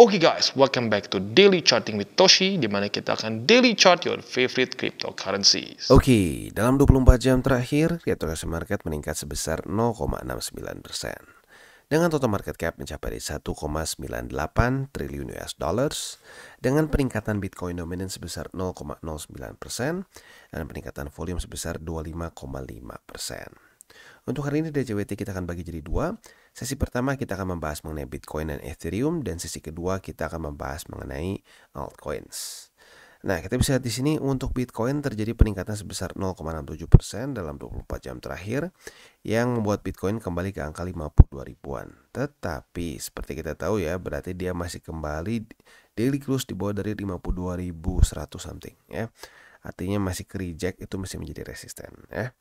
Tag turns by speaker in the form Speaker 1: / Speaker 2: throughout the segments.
Speaker 1: Oke guys, welcome back to Daily Charting with Toshi, di mana kita akan daily chart your favorite cryptocurrencies.
Speaker 2: Oke, dalam 24 jam terakhir, cryptocurrency market meningkat sebesar 0,69%. Dengan total market cap mencapai 1,98 triliun US dollars, dengan peningkatan Bitcoin dominan sebesar 0,09% dan peningkatan volume sebesar 25,5%. Untuk hari ini DCWT kita akan bagi jadi dua. Sesi pertama kita akan membahas mengenai Bitcoin dan Ethereum, dan sesi kedua kita akan membahas mengenai altcoins. Nah, kita bisa lihat di sini untuk Bitcoin terjadi peningkatan sebesar 0,67% dalam 24 jam terakhir yang membuat Bitcoin kembali ke angka 52 ribuan. Tetapi seperti kita tahu ya, berarti dia masih kembali daily close di bawah dari 52.100 something ya. Artinya masih ke reject, itu masih menjadi resisten ya.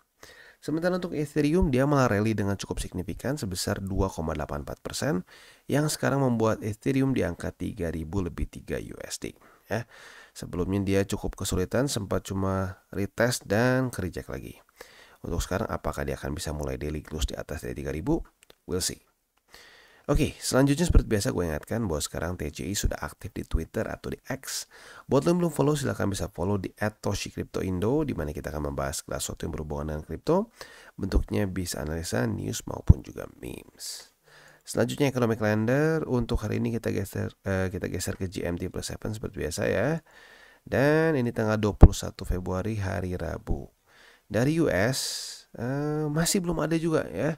Speaker 2: Sementara untuk Ethereum, dia malah rally dengan cukup signifikan sebesar 2,84% yang sekarang membuat Ethereum di angka 3.000 lebih 3 USD ya. Sebelumnya dia cukup kesulitan, sempat cuma retest dan ke-reject lagi. Untuk sekarang apakah dia akan bisa mulai daily close di atas dari 3.000? We'll see. Oke, selanjutnya seperti biasa gue ingatkan bahwa sekarang TCI sudah aktif di Twitter atau di X. Buat lo yang belum follow, silahkan bisa follow di @toshicryptoindo, di mana kita akan membahas segala sesuatu yang berhubungan dengan kripto. Bentuknya bisa analisa, news maupun juga memes. Selanjutnya economic calendar, untuk hari ini kita geser ke GMT plus 7 seperti biasa ya. Dan ini tanggal 21 Februari hari Rabu. Dari US masih belum ada juga ya.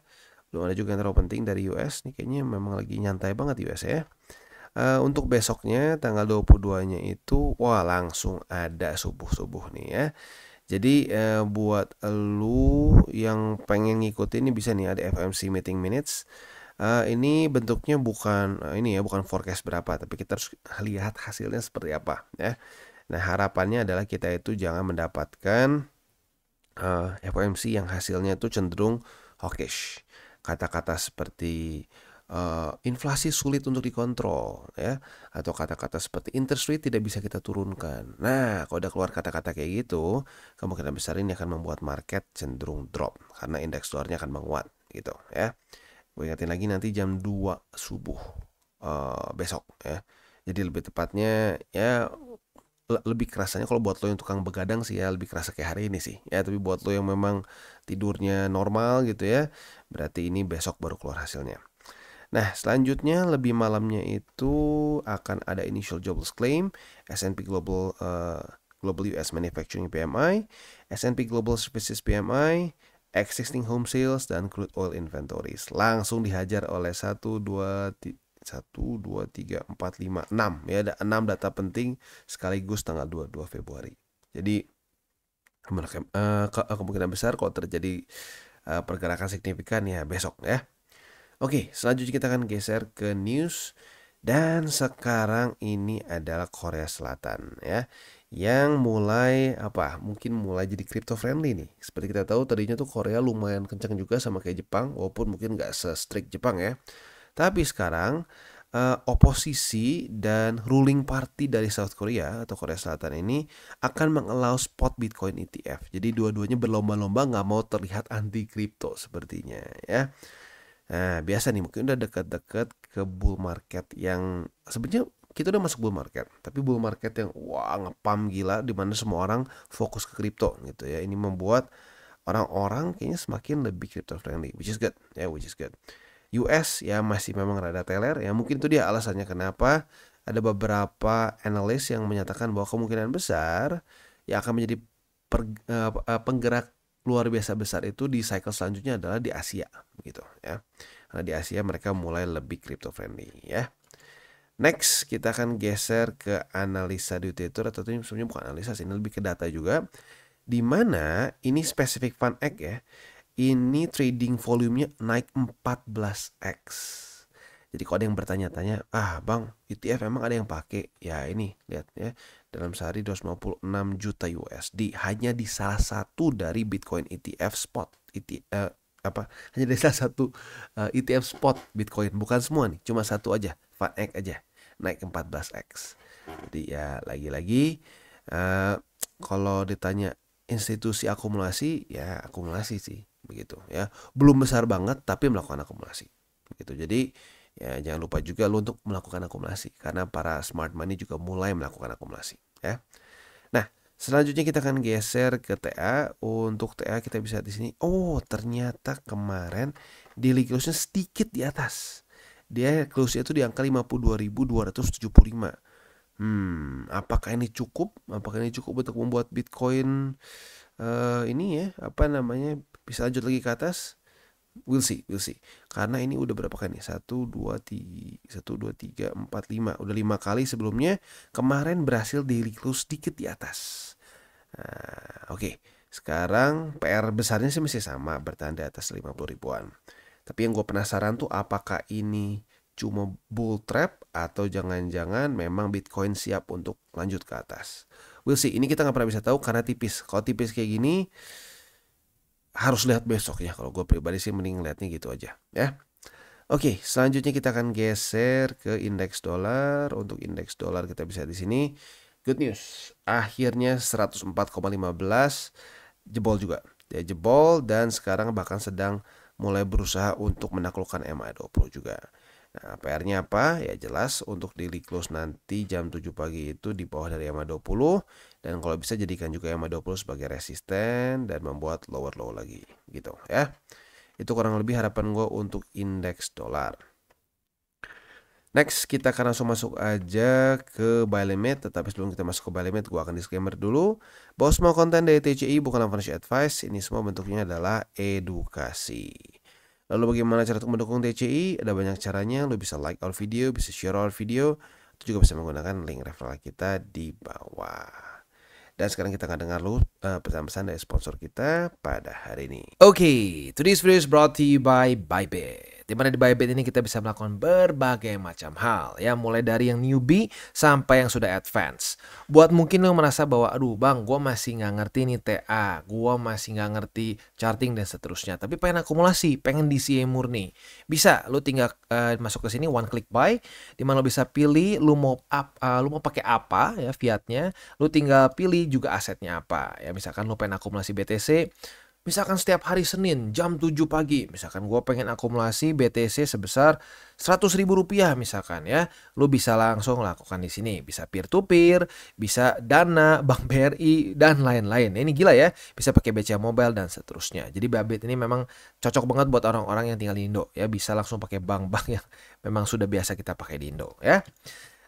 Speaker 2: Belum ada juga yang terlalu penting dari US nih, kayaknya memang lagi nyantai banget US ya. Untuk besoknya tanggal 22-nya itu langsung ada subuh-subuh nih ya. Jadi buat lu yang pengen ngikutin ini bisa nih, ada FOMC meeting minutes. Ini bentuknya bukan bukan forecast berapa, tapi kita harus lihat hasilnya seperti apa ya. Nah, harapannya adalah kita itu jangan mendapatkan FOMC yang hasilnya itu cenderung hawkish. Kata-kata seperti inflasi sulit untuk dikontrol ya, atau kata-kata seperti interest rate tidak bisa kita turunkan. Nah, kalau udah keluar kata-kata kayak gitu, kemungkinan besar ini akan membuat market cenderung drop karena indeks dolarnya akan menguat gitu ya. Gue ingetin lagi nanti jam 2 subuh besok ya. Jadi lebih tepatnya ya, lebih kerasanya kalau buat lo yang tukang begadang sih ya, lebih kerasa kayak hari ini sih ya. Tapi buat lo yang memang tidurnya normal gitu ya, berarti ini besok baru keluar hasilnya. Nah, selanjutnya lebih malamnya itu akan ada initial jobless claim, S&P Global US Manufacturing PMI, S&P Global Services PMI, existing home sales, dan crude oil inventories. Langsung dihajar oleh 1, 2, 3, 4, 5, 6 ya. Ada 6 data penting sekaligus tanggal 22 Februari. Jadi kemungkinan besar kalau terjadi pergerakan signifikan ya besok ya. Oke, selanjutnya kita akan geser ke news. Dan sekarang ini adalah Korea Selatan ya, yang mungkin mulai jadi crypto friendly nih. Seperti kita tahu tadinya tuh Korea lumayan kencang juga sama kayak Jepang, walaupun mungkin nggak se-strict Jepang ya. Tapi sekarang oposisi dan ruling party dari South Korea atau Korea Selatan ini akan mengallow spot Bitcoin ETF. Jadi dua-duanya berlomba-lomba nggak mau terlihat anti kripto sepertinya ya. Nah, biasa nih mungkin udah dekat-dekat ke bull market yang sebenarnya kita udah masuk bull market, tapi bull market yang ngepam gila di mana semua orang fokus ke kripto gitu ya. Ini membuat orang-orang kayaknya semakin lebih crypto friendly, which is good ya, which is good. US ya masih memang rada teler ya, mungkin itu dia alasannya kenapa ada beberapa analis yang menyatakan bahwa kemungkinan besar yang akan menjadi penggerak luar biasa besar itu di cycle selanjutnya adalah di Asia gitu ya. Karena di Asia mereka mulai lebih crypto friendly ya. Next kita akan geser ke analisa di Twitter, atau ini sebenarnya bukan analisa sih, ini lebih ke data juga. Di mana ini spesifik FunEgg ya. Ini trading volumenya naik 14x. Jadi kalau ada yang bertanya-tanya, bang, ETF emang ada yang pakai? Ya ini, lihat ya. Dalam sehari 256 juta USD hanya di salah satu dari Bitcoin ETF spot. Hanya di salah satu ETF spot Bitcoin, bukan semua nih, cuma satu aja, FunEgg aja naik 14x. Jadi ya lagi-lagi kalau ditanya institusi akumulasi, ya akumulasi sih begitu ya. Belum besar banget tapi melakukan akumulasi begitu. Jadi Ya, jangan lupa juga lu untuk melakukan akumulasi karena para smart money juga mulai melakukan akumulasi ya. Nah, selanjutnya kita akan geser ke TA. Untuk TA kita bisa di sini. Oh, ternyata kemarin daily close-nya sedikit di atas. Dia close-nya itu di angka 52.275. Apakah ini cukup? Apakah ini cukup untuk membuat Bitcoin ini ya, apa namanya, bisa lanjut lagi ke atas? We'll see. Karena ini udah berapa kali nih? 1, 2, 3, 4, 5. Udah 5 kali sebelumnya. Kemarin berhasil daily close sedikit di atas. Nah, oke. Sekarang PR besarnya sih masih sama, bertahan di atas 50 ribuan. Tapi yang gue penasaran tuh apakah ini cuma bull trap atau jangan-jangan memang Bitcoin siap untuk lanjut ke atas. We'll see. Ini kita nggak pernah bisa tahu karena tipis. Kalau tipis kayak gini harus lihat besok ya. Kalau gue pribadi sih mending lihatnya gitu aja ya. Oke, selanjutnya kita akan geser ke indeks dolar. Untuk indeks dolar kita bisa di sini. Good news. Akhirnya 104,15 jebol juga. Dia jebol dan sekarang bahkan sedang mulai berusaha untuk menaklukkan MA20 juga. Nah, PR-nya apa? Ya jelas untuk daily close nanti jam 7 pagi itu di bawah dari MA20 dan kalau bisa jadikan juga MA20 sebagai resisten dan membuat lower low lagi gitu ya. Itu kurang lebih harapan gue untuk indeks dolar. Next kita akan langsung masuk aja ke buy limit. Tetapi sebelum kita masuk ke buy limit, gue akan disclaimer dulu bahwa semua konten dari TCI bukanlah financial advice. Ini semua bentuknya adalah edukasi. Lalu bagaimana cara untuk mendukung TCI? Ada banyak caranya. Lo bisa like our video, bisa share our video, atau juga bisa menggunakan link referral kita di bawah. Dan sekarang kita akan dengar lu pesan-pesan dari sponsor kita pada hari ini.
Speaker 3: Okay, today's video is brought to you by Bybit. Dimana di Bybit ini kita bisa melakukan berbagai macam hal ya, mulai dari yang newbie sampai yang sudah advance. Buat mungkin lo merasa bahwa aduh bang, gue masih nggak ngerti nih TA, gue masih nggak ngerti charting dan seterusnya, tapi pengen akumulasi, pengen DCA murni, bisa lo tinggal masuk ke sini one click buy, dimana lo bisa pilih lo mau pakai apa ya fiatnya, lo tinggal pilih juga asetnya apa ya. Misalkan lo pengen akumulasi BTC, misalkan setiap hari Senin jam 7 pagi, misalkan gue pengen akumulasi BTC sebesar 100.000 rupiah misalkan ya, lu bisa langsung lakukan di sini. Bisa peer to peer, bisa Dana, Bank BRI dan lain-lain. Ini gila ya, bisa pakai BCA Mobile dan seterusnya. Jadi Bybit ini memang cocok banget buat orang-orang yang tinggal di Indo ya, bisa langsung pakai bank-bank yang memang sudah biasa kita pakai di Indo ya.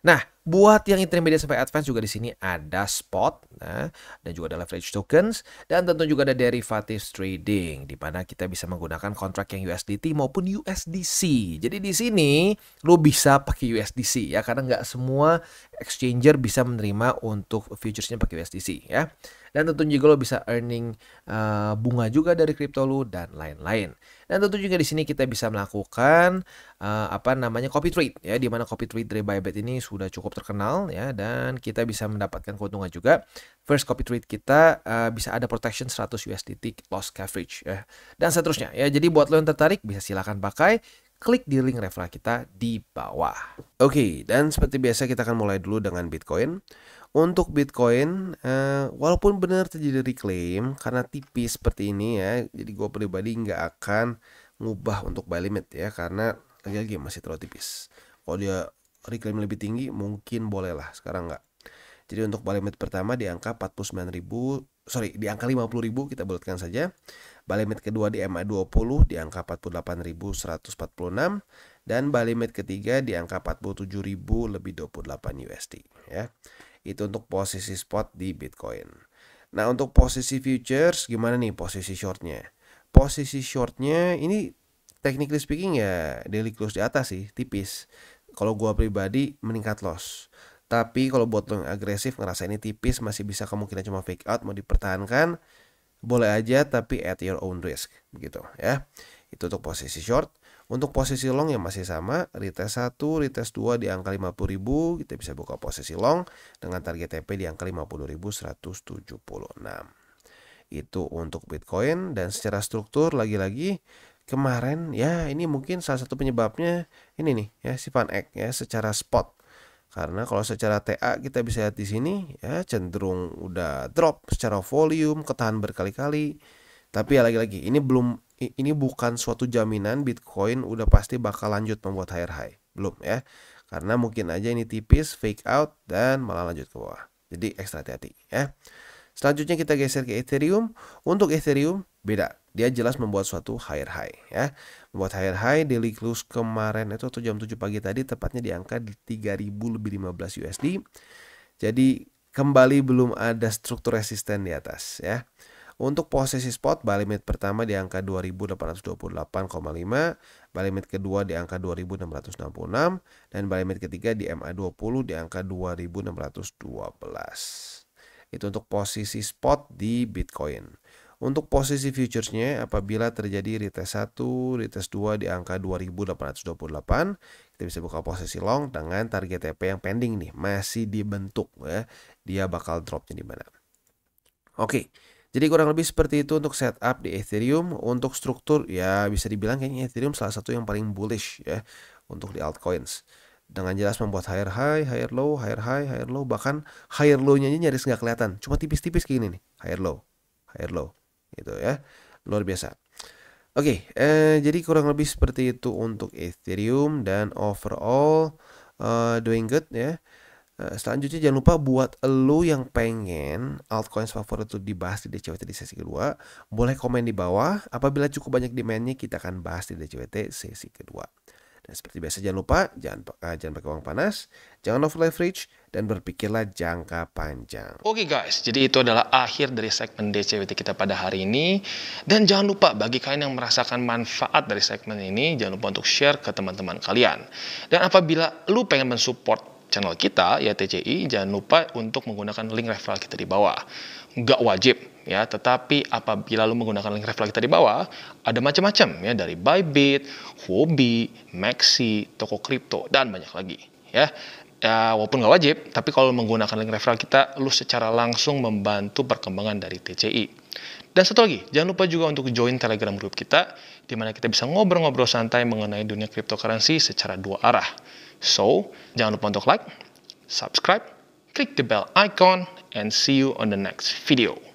Speaker 3: Nah, buat yang intermediate sampai advance juga di sini ada spot, nah, dan juga ada leverage tokens, dan tentu juga ada derivatives trading, di mana kita bisa menggunakan kontrak yang USDT maupun USDC. Jadi di sini lo bisa pakai USDC ya, karena nggak semua exchanger bisa menerima untuk futuresnya pakai USDC ya. Dan tentunya juga lo bisa earning bunga juga dari kripto lo dan lain-lain. Dan tentu juga di sini kita bisa melakukan copy trade ya, di mana copy trade dari Bybit ini sudah cukup terkenal ya, dan kita bisa mendapatkan keuntungan juga. First copy trade kita bisa ada protection 100 USDT loss coverage ya, dan seterusnya ya. Jadi buat lo yang tertarik bisa silakan pakai, klik di link referral kita di bawah.
Speaker 2: Oke, dan seperti biasa kita akan mulai dulu dengan Bitcoin. Untuk Bitcoin, walaupun benar terjadi reclaim karena tipis seperti ini ya, jadi gue pribadi nggak akan ngubah untuk buy limit ya, karena lagi-lagi masih terlalu tipis. Kalau dia reclaim lebih tinggi mungkin boleh lah, sekarang nggak. Jadi untuk buy limit pertama di angka 50.000 kita bulatkan saja. Buy limit kedua di MA20 di angka 48.146 dan buy limit ketiga di angka 47.000 lebih 28 USD ya. Itu untuk posisi spot di Bitcoin. Nah, untuk posisi futures gimana nih posisi shortnya? Posisi shortnya ini technically speaking ya daily close di atas sih, tipis. Kalau gua pribadi meningkat loss. Tapi kalau buat lo yang agresif ngerasa ini tipis, masih bisa kemungkinan cuma fake out, mau dipertahankan, boleh aja tapi at your own risk begitu ya. Itu untuk posisi short. Untuk posisi long yang masih sama, retest 1, retest 2 di angka 50.000, kita bisa buka posisi long dengan target TP di angka 50.176. Itu untuk Bitcoin. Dan secara struktur lagi-lagi kemarin ya, ini mungkin salah satu penyebabnya ini nih ya, si Van Eck ya, secara spot. Karena kalau secara TA kita bisa lihat di sini ya, cenderung udah drop secara volume, ketahan berkali-kali. Tapi ya lagi-lagi ini belum ini bukan suatu jaminan Bitcoin udah pasti bakal lanjut membuat higher high. Belum ya. Karena mungkin aja ini tipis, fake out, dan malah lanjut ke bawah. Jadi ekstra hati-hati ya. Selanjutnya kita geser ke Ethereum. Untuk Ethereum beda. Dia jelas membuat suatu higher high ya. Membuat higher high daily close kemarin itu jam 7 pagi tadi tepatnya di angka 3.015 USD. Jadi kembali belum ada struktur resisten di atas ya. Untuk posisi spot, buy limit pertama di angka 2.828,5, buy limit kedua di angka 2.666, dan buy limit ketiga di MA20 di angka 2.612. Itu untuk posisi spot di Bitcoin. Untuk posisi futuresnya, apabila terjadi retest 1, retest 2 di angka 2.828, kita bisa buka posisi long dengan target TP yang pending nih, masih dibentuk ya. Dia bakal dropnya di mana. Oke, jadi kurang lebih seperti itu untuk setup di Ethereum. Untuk struktur ya bisa dibilang kayaknya Ethereum salah satu yang paling bullish ya untuk di altcoins. Dengan jelas membuat higher high, higher low, higher high, higher low, bahkan higher low-nya nyaris nggak kelihatan, cuma tipis-tipis kayak gini nih, higher low gitu ya, luar biasa. Oke, jadi kurang lebih seperti itu untuk Ethereum dan overall doing good ya. Selanjutnya jangan lupa buat lo yang pengen altcoins favorit itu dibahas di DCWT di sesi kedua, boleh komen di bawah. Apabila cukup banyak demandnya, kita akan bahas di DCWT sesi kedua. Dan seperti biasa jangan lupa, jangan pakai uang panas, jangan over leverage, dan berpikirlah jangka panjang.
Speaker 1: Oke guys, jadi itu adalah akhir dari segmen DCWT kita pada hari ini. Dan jangan lupa bagi kalian yang merasakan manfaat dari segmen ini, jangan lupa untuk share ke teman-teman kalian. Dan apabila lu pengen mensupport channel kita, ya TCI, jangan lupa untuk menggunakan link referral kita di bawah. Nggak wajib ya, tetapi apabila lu menggunakan link referral kita di bawah, ada macam-macam ya, dari Bybit, Huobi, Maxi, toko kripto, dan banyak lagi ya. Ya, walaupun nggak wajib, tapi kalau menggunakan link referral kita, lu secara langsung membantu perkembangan dari TCI. Dan satu lagi, jangan lupa juga untuk join Telegram group kita, di mana kita bisa ngobrol-ngobrol santai mengenai dunia cryptocurrency secara dua arah. So, jangan lupa untuk like, subscribe, click the bell icon, and see you on the next video.